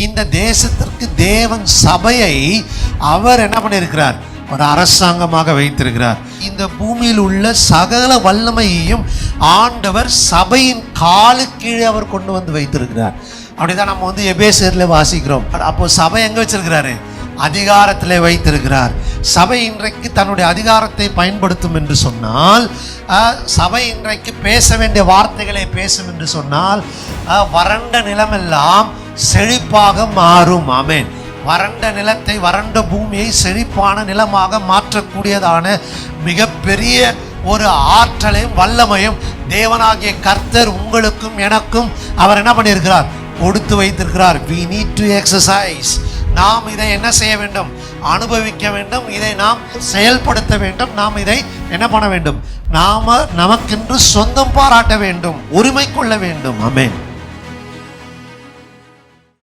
இந்த தேசத்திற்கு தேவன் சபையை அவர் என்ன பண்ணியிருக்கிறார்? ஒரு அரசாங்கமாக வைத்திருக்கிறார். இந்த பூமியில் உள்ள சகல வல்லமையையும் ஆண்டவர் சபையின் காலு கீழே அவர் கொண்டு வந்து வைத்திருக்கிறார். அப்படிதான் நம்ம எபேசியர்ல வாசிக்கிறோம். அப்போ சபை எங்க வச்சிருக்கிறாரு? அதிகாரத்திலே வைத்திருக்கிறார். சபை இன்றைக்கு தன்னுடைய அதிகாரத்தை பயன்படுத்தும் என்று சொன்னால், சபை இன்றைக்கு பேச வேண்டிய வார்த்தைகளை பேசும் என்று சொன்னால், வறண்ட நிலமெல்லாம் செழிப்பாக மாறும். ஆமென். வறண்ட நிலத்தை, வறண்ட பூமியை செழிப்பான நிலமாக மாற்றக்கூடியதான மிகப்பெரிய ஒரு ஆற்றலையும் வல்லமையும் தேவனாகிய கர்த்தர் உங்களுக்கும் எனக்கும் அவர் என்ன பண்ணியிருக்கிறார்? கொடுத்து வைத்திருக்கிறார். we need to exercise. நாம் இதை என்ன செய்ய வேண்டும்? அனுபவிக்க வேண்டும். இதை நாம் செயல்படுத்த வேண்டும். நாம் இதை என்ன பண்ண வேண்டும்? நாம நமக்கென்று சொந்தம் பாராட்ட வேண்டும், உரிமை கொள்ள வேண்டும். ஆமென்.